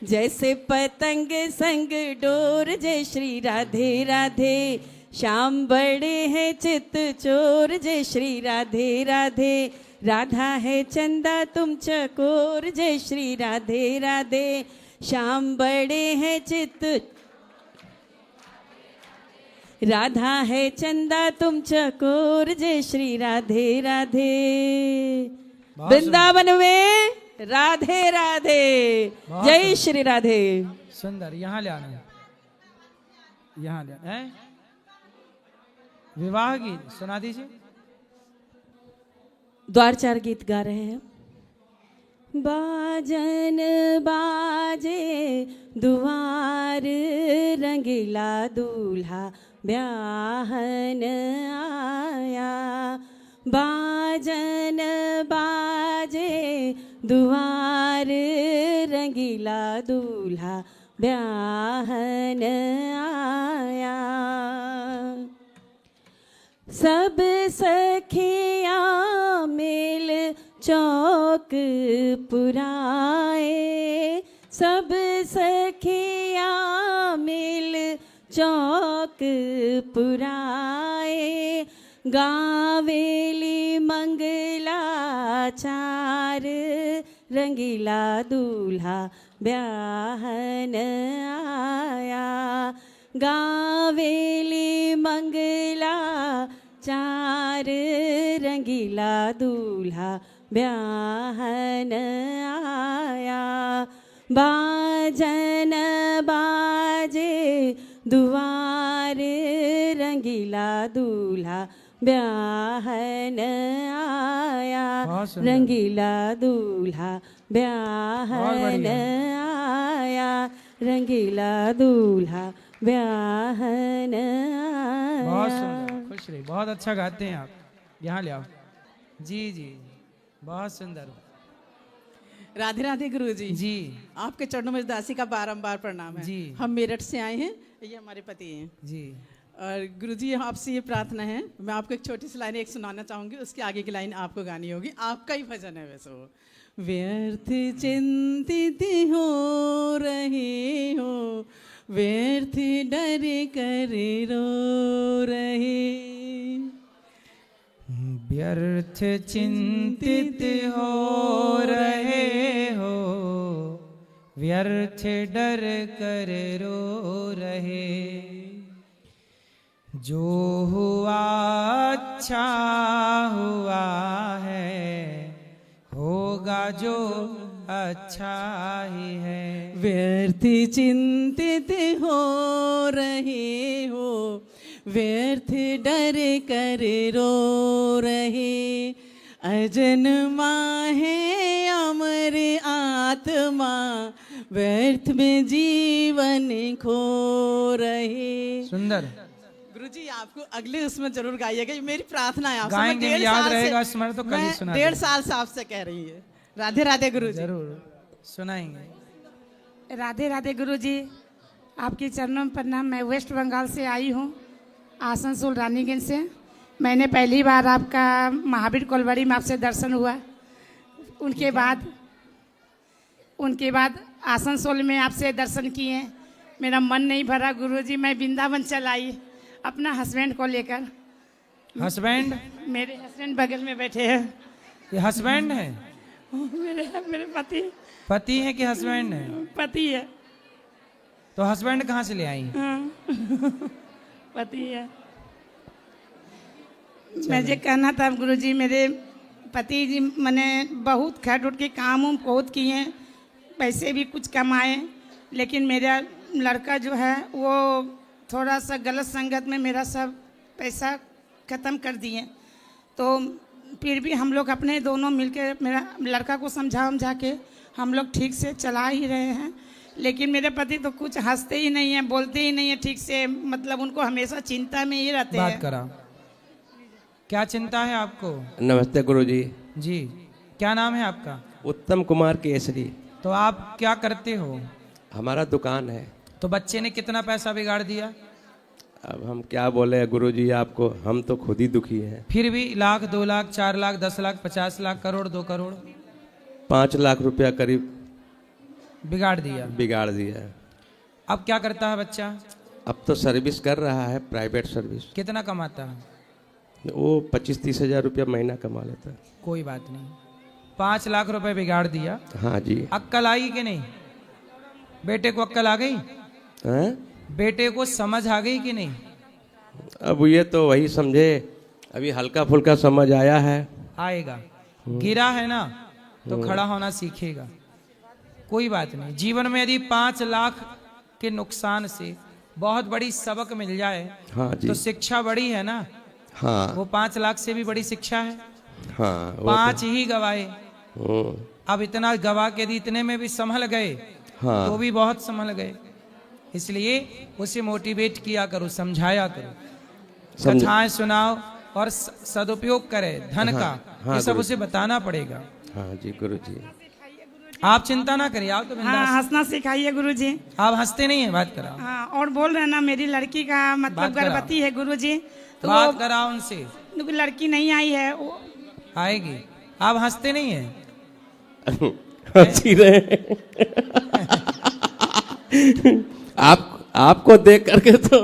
जैसे पतंग संग डोर जय श्री राधे राधे। श्याम बड़े हैं चित चोर जय श्री राधे राधे। राधा है चंदा तुम चकोर जय श्री राधे राधे। श्याम बड़े हैं चित। राधा है चंदा तुम चकोर जय श्री राधे राधे। वृंदावन में राधे राधे। जय श्री राधे। सुंदर। यहाँ ले आना। यहाँ ले आना। विवाह गीत सुना दीजिए। द्वारचार गीत गा रहे हैं। बाजन बाजे दुआर रंगीला दूल्हा ब्याहन आया। बाजन बाजे दुआर रंगीला दूल्हा ब्याहन आया। सब सखियाँ मेल चौक पुराए। सब सखियाँ मिल चौक पुराए। गावेली मंगलाचार रंगीला दूल्हा ब्याहन आया। गावेली मंगलाचार रंगीला दूल्हा ब्याहन आया। बाजन बाजे दुआर रंगीला दूल्हा ब्याहन आया, बहुत सुंदर। रंगीला दूल्हा ब्याहन आया, रंगीला दूल्हा ब्याहन बहुत आया। सुंदर, खुश रहिए, बहुत अच्छा गाते हैं आप। यहाँ ले आओ। जी जी, बहुत सुंदर। राधे राधे गुरु जी। जी, आपके चरणों में दासी का बारंबार प्रणाम है। जी। हम मेरठ से आए हैं, ये हमारे पति हैं। जी। और गुरु जी आपसे ये प्रार्थना है, मैं आपको एक छोटी सी लाइन एक सुनाना चाहूंगी, उसके आगे की लाइन आपको गानी होगी। आपका ही भजन है वैसे वो। व्यर्थ चिंतित हो रहे हो, व्यर्थ डर कर रो रहे, व्यर्थ चिंतित हो रहे हो, व्यर्थ डर कर रो रहे, जो हुआ अच्छा हुआ है, होगा जो अच्छा ही है। व्यर्थ चिंतित हो रहे हो, व्यर्थ डर कर रो रहे, अजन्मा है अमर आत्मा, व्यर्थ में जीवन खो रहे। सुंदर। गुरुजी आपको अगले उसमें जरूर गाइएगा, ये मेरी प्रार्थना है आपसे। गाएंगे, मैं 1.5 याद साल रहेगा, से- स्मरण तो कल ही मैं सुना 1.5 देंगे। साल से आपसे कह रही है। राधे राधे गुरुजी। जरूर सुनाएंगे। राधे राधे गुरुजी, आपके चरणों में प्रणाम। मैं वेस्ट बंगाल से आई हूँ, आसनसोल रानीगंज से। मैंने पहली बार आपका महावीर कोलवाड़ी में आपसे दर्शन हुआ। उनके बाद आसनसोल में आपसे दर्शन किए। मेरा मन नहीं भरा गुरुजी, मैं वृंदावन चल आई अपना हस्बैंड को लेकर। हस्बैंड? मेरे हस्बैंड बगल में बैठे हैं। ये हस्बैंड है? मेरे पति। पति है कि हस्बैंड है? पति है। तो हस्बैंड कहाँ से ले आई? हाँ, पति है। मैं ये कहना था गुरुजी, मेरे पति जी मैंने बहुत खट उठ के काम उम बहुत किए, पैसे भी कुछ कमाए, लेकिन मेरा लड़का जो है वो थोड़ा सा गलत संगत में मेरा सब पैसा ख़त्म कर दिए। तो फिर भी हम लोग अपने दोनों मिलके मेरा लड़का को समझा के हम लोग ठीक से चला ही रहे हैं। लेकिन मेरे पति तो कुछ हंसते ही नहीं है, बोलते ही नहीं है ठीक से, मतलब उनको हमेशा चिंता में ही रहते हैं। बात करा। क्या चिंता है आपको? नमस्ते गुरुजी। जी, क्या नाम है आपका? उत्तम कुमार केसरी। तो आप क्या करते हो? हमारा दुकान है। तो बच्चे ने कितना पैसा बिगाड़ दिया? अब हम क्या बोले गुरुजी आपको, हम तो खुद ही दुखी हैं। फिर भी 1 लाख, 2 लाख, 4 लाख, 10 लाख, 50 लाख, करोड़, 2 करोड़, 5 लाख रुपया करीब बिगाड़ दिया। बिगाड़ दिया। अब क्या करता है बच्चा? अब तो सर्विस कर रहा है, प्राइवेट सर्विस। कितना कमाता है? वो 25-30 हजार रुपया महीना कमा लेता है। कोई बात नहीं, 5 लाख रुपए बिगाड़ दिया। हाँ जी। अक्कल आई कि नहीं? बेटे को अक्कल आ गई? हैं? बेटे को समझ आ गई कि नहीं? अब ये तो वही समझे, अभी हल्का फुल्का समझ आया है। आएगा। गिरा है ना तो खड़ा होना सीखेगा। कोई बात नहीं, जीवन में यदि 5 लाख के नुकसान से बहुत बड़ी सबक मिल जाए, हाँ जी। तो शिक्षा बड़ी है ना। हाँ। वो 5 लाख से भी बड़ी शिक्षा है। हाँ, 5 ही गवाए, तो। अब इतना गवा के यदि इतने में भी संभल गए, हाँ। तो भी बहुत संभल गए। इसलिए उसे मोटिवेट किया करो, समझाया करो, कथाएं सुनाओ और सदुपयोग करे धन हाँ, का। हाँ, ये सब गुरु उसे बताना पड़ेगा। हाँ जी गुरुजी। आप चिंता ना करिए, आप तो बिंदास। हाँ, हंसना सिखाइए गुरुजी। आप हंसते नहीं है, बात कराओ। हाँ, और बोल रहे हैं ना मेरी लड़की का मतलब बात कराओ। गर्भवती है गुरुजी, तो बात कराओ उनसे। लड़की नहीं आई है वो। आएगी। आप हंसते नहीं है? हंसी रहे। आपको देख करके तो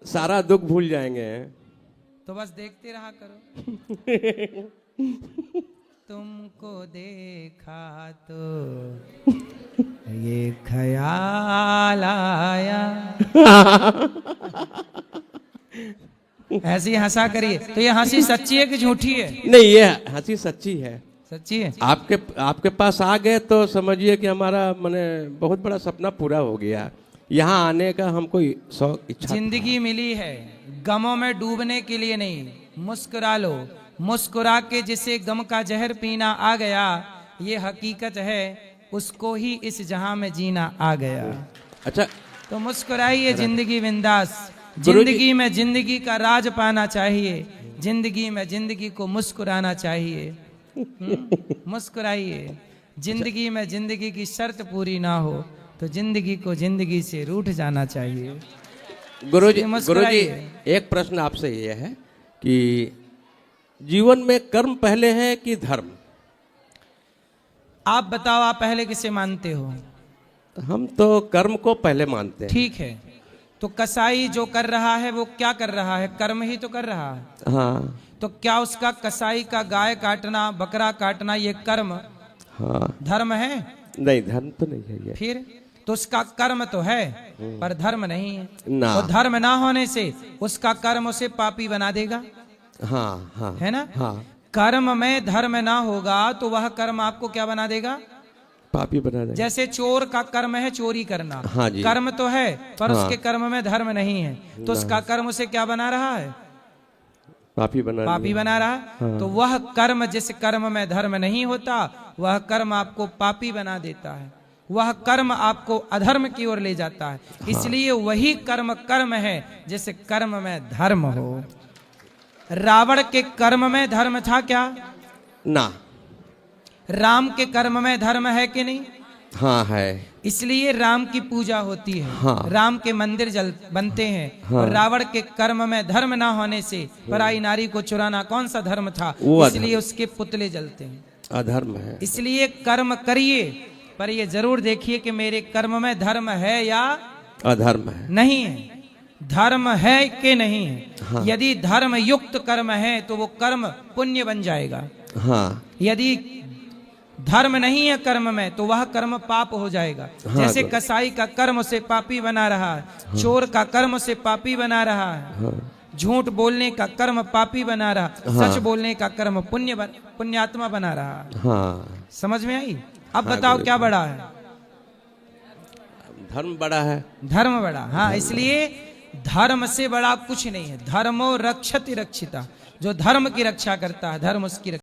सारा दुख भूल जाएंगे। तो बस देखते रहा करो। तुमको देखा तो ये ख्याल आया। ऐसी हंसा करिए। तो ये हंसी सच्ची है कि झूठी है? नहीं, ये हंसी सच्ची है। सच्ची है। आपके पास आ गए तो समझिए कि हमारा माने बहुत बड़ा सपना पूरा हो गया। यहाँ आने का हमको शौक इच्छा जिंदगी मिली है, गमों में डूबने के लिए नहीं, मुस्कुरा लो। मुस्कुरा के जिसे गम का जहर पीना आ गया, ये हकीकत है, उसको ही इस जहां में जीना आ गया। अच्छा, तो मुस्कुराइए, जिंदगी बिंदास। गुरुजी- जिंदगी में जिंदगी का राज पाना चाहिए, जिंदगी में जिंदगी को मुस्कुराना चाहिए। मुस्कुराइए। जिंदगी में जिंदगी की शर्त पूरी ना हो तो जिंदगी को जिंदगी से रूठ जाना चाहिए। गुरुजी, मुस्कुराइए। एक प्रश्न आपसे ये है कि जीवन में कर्म पहले है कि धर्म? आप बताओ, आप पहले किसे मानते हो? हम तो कर्म को पहले मानते हैं। ठीक है, तो कसाई जो कर रहा है वो क्या कर रहा है? कर्म ही तो कर रहा है। हाँ तो क्या उसका कसाई का गाय काटना, बकरा काटना, ये कर्म हाँ धर्म है? नहीं, धर्म तो नहीं है ये। फिर तो उसका कर्म तो है पर धर्म नहीं है ना। तो धर्म ना होने से उसका कर्म उसे पापी बना देगा। हाँ हाँ है ना? हाँ, कर्म में धर्म ना होगा तो वह कर्म आपको क्या बना देगा? पापी बना देगा। जैसे चोर का कर्म है चोरी करना, हाँ जी। कर्म तो है पर हाँ। उसके कर्म में धर्म नहीं है, तो ना। उसका कर्म उसे क्या बना रहा है? पापी बना पापी बना रहा। हाँ। तो वह कर्म, जिस कर्म में धर्म नहीं होता, वह कर्म आपको पापी बना देता है, वह कर्म आपको अधर्म की ओर ले जाता है। इसलिए वही कर्म कर्म है जिस कर्म में धर्म हो। रावण के कर्म में धर्म था क्या? ना। राम के कर्म में धर्म है कि नहीं? हाँ है। इसलिए राम की पूजा होती है। हाँ। राम के मंदिर बनते हैं। हाँ। और रावण के कर्म में धर्म ना होने से पराई नारी को चुराना कौन सा धर्म था? वो इसलिए उसके पुतले जलते हैं। अधर्म है। इसलिए कर्म करिए, पर ये जरूर देखिए कि मेरे कर्म में धर्म है या अधर्म है। नहीं है। धर्म है कि नहीं है? हाँ। यदि धर्म युक्त कर्म है तो वो कर्म पुण्य बन जाएगा। हाँ यदि धर्म नहीं है कर्म में तो वह कर्म पाप हो जाएगा। हाँ, जैसे कसाई का कर्म उसे पापी बना रहा है, चोर का कर्म उसे पापी बना रहा है, हाँ। झूठ बोलने का कर्म पापी बना रहा, हाँ। सच बोलने का कर्म पुण्यात्मा बना रहा। हाँ। समझ में आई? अब हाँ, बताओ क्या बड़ा है? धर्म बड़ा है। धर्म बड़ा। हाँ, इसलिए धर्म से बड़ा कुछ नहीं है। धर्मो रक्षति रक्षिता, जो धर्म की रक्षा करता है, धर्म उसकी